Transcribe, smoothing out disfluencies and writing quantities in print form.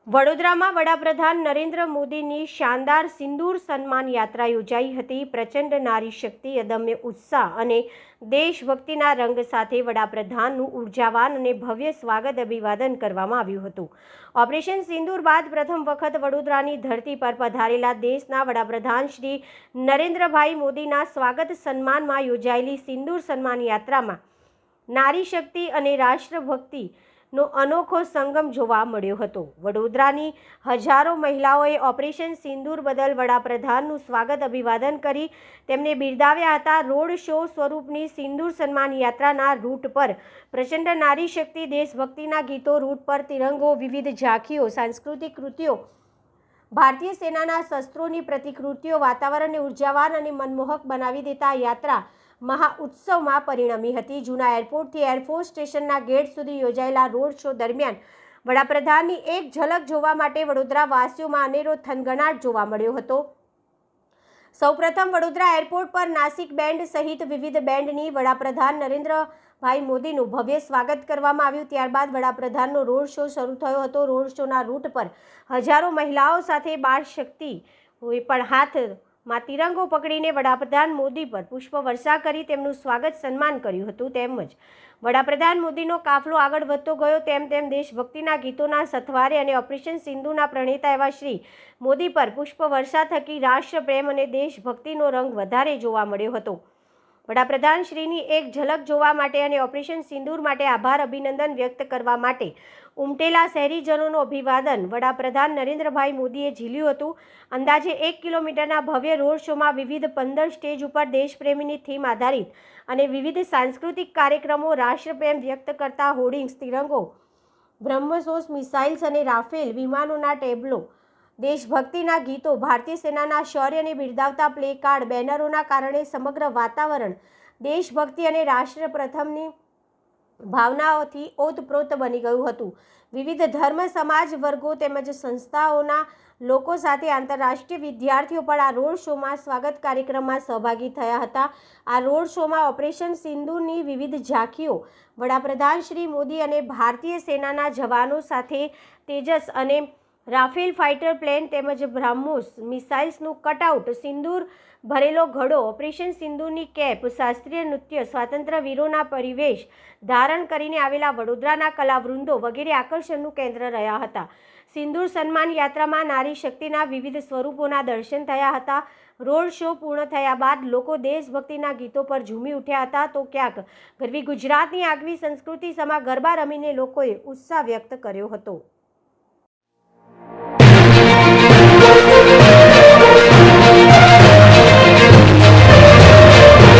વડોદરામાં વડાપ્રધાન નરેન્દ્ર મોદીની શાનદાર સિંદૂર સન્માન યાત્રા યોજાઈ હતી। પ્રચંડ નારી શક્તિ, અદમ્ય ઉત્સાહ અને દેશભક્તિના રંગ સાથે વડાપ્રધાનનું ઉર્જાવાન અને ભવ્ય સ્વાગત અભિવાદન કરવામાં આવ્યું હતું। ઓપરેશન સિંદૂર બાદ પ્રથમ વખત વડોદરાની ધરતી પર પધારેલા દેશના વડાપ્રધાન શ્રી નરેન્દ્રભાઈ મોદીના સ્વાગત સન્માનમાં યોજાયેલી સિંદૂર સન્માન યાત્રામાં નારી શક્તિ અને રાષ્ટ્રભક્તિ નો અનોખો સંગમ જોવા મળ્યો હતો। વડોદરાની હજારો મહિલાઓએ ઓપરેશન સિંદૂર બદલ વડાપ્રધાનનું સ્વાગત અભિવાદન કરી તેમને બિરદાવ્યા હતા। રોડ શો સ્વરૂપની સિંદૂર સન્માન યાત્રાના રૂટ પર પ્રચંડ નારી શક્તિ, દેશભક્તિના ગીતો, રૂટ પર તિરંગો, વિવિધ ઝાંખીઓ, સાંસ્કૃતિક કૃતિઓ, ભારતીય સેનાના શસ્ત્રોની પ્રતિકૃતિઓ વાતાવરણને ઉર્જાવાન અને મનમોહક બનાવી દેતા યાત્રા મહાઉત્સવમાં પરિણમી હતી। જૂના એરપોર્ટથી એરફોર્સ સ્ટેશનના ગેટ સુધી યોજાયેલા રોડ શો દરમિયાન વડાપ્રધાનની એક ઝલક જોવા માટે વડોદરાવાસીઓમાં અનેરો થનગનાટ જોવા મળ્યો હતો। સૌપ્રથમ વડોદરા એરપોર્ટ પર નાસિક બેન્ડ સહિત વિવિધ બેન્ડની વડાપ્રધાન નરેન્દ્રભાઈ મોદીનું ભવ્ય સ્વાગત કરવામાં આવ્યું। ત્યારબાદ વડાપ્રધાનનો રોડ શો શરૂ થયો હતો। રોડ શોના રૂટ પર હજારો મહિલાઓ સાથે બાળ શક્તિઓએ પણ હાથમાં તિરંગો પકડીને વડાપ્રધાન મોદી પર પુષ્પવર્ષા કરી તેમનું સ્વાગત સન્માન કર્યું હતું। તેમજ વડાપ્રધાન મોદીનો કાફલો આગળ વધતો ગયો તેમ દેશભક્તિના ગીતોના સથવારે અને ઓપરેશન સિંધુના પ્રણેતા એવા શ્રી મોદી પર પુષ્પવર્ષા થકી રાષ્ટ્રપ્રેમ અને દેશભક્તિનો રંગ વધારે જોવા મળ્યો હતો। વડાપ્રધાન શ્રીની એક ઝલક જોવા માટે અને ઓપરેશન સિંદૂર માટે આભાર અભિનંદન વ્યક્ત કરવા માટે ઉમટેલા શહેરીજનોનું અભિવાદન વડાપ્રધાન નરેન્દ્રભાઈ મોદીએ ઝીલ્યું હતું। અંદાજે 1 કિલોમીટરના ભવ્ય રોડ શોમાં વિવિધ 15 સ્ટેજ ઉપર દેશપ્રેમીની થીમ આધારિત અને વિવિધ સાંસ્કૃતિક કાર્યક્રમો, રાષ્ટ્રપ્રેમ વ્યક્ત કરતા હોર્ડિંગ્સ, તિરંગો, બ્રહ્મોસ મિસાઇલ્સ અને રાફેલ વિમાનોના ટેબ્લો, દેશભક્તિના ગીતો, ભારતીય સેનાના શૌર્યને બિરદાવતા પ્લે કાર્ડ, બેનરોના કારણે સમગ્ર વાતાવરણ દેશભક્તિ અને રાષ્ટ્ર પ્રથમની ભાવનાઓથી ઓતપ્રોત બની ગયું હતું। વિવિધ ધર્મ, સમાજ, વર્ગો તેમજ સંસ્થાઓના લોકો સાથે આંતરરાષ્ટ્રીય વિદ્યાર્થીઓ પણ આ રોડ શોમાં સ્વાગત કાર્યક્રમમાં સહભાગી થયા હતા। આ રોડ શોમાં ઓપરેશન સિંદૂરની વિવિધ ઝાંખીઓ, વડાપ્રધાન શ્રી મોદી અને ભારતીય સેનાના જવાનો સાથે તેજસ અને રાફેલ ફાઇટર પ્લેન તેમજ બ્રહ્મોસ મિસાઇલ્સનું કટઆઉટ, સિંદૂર ભરેલો ઘડો, ઓપરેશન સિંદૂરની કેપ, શાસ્ત્રીય નૃત્ય, સ્વાતંત્ર્ય વીરોના પરિવેશ ધારણ કરીને આવેલા વડોદરાના કલાવૃંદો વગેરે આકર્ષણનું કેન્દ્ર રહ્યા હતા। સિંદૂર સન્માન યાત્રામાં નારી શક્તિના વિવિધ સ્વરૂપોના દર્શન થયા હતા। રોડ શો પૂર્ણ થયા બાદ લોકો દેશભક્તિના ગીતો પર ઝૂમી ઉઠ્યા હતા તો ક્યાંક ગરવી ગુજરાતની આગવી સંસ્કૃતિ સમા ગરબા રમીને લોકોએ ઉત્સાહ વ્યક્ત કર્યો હતો।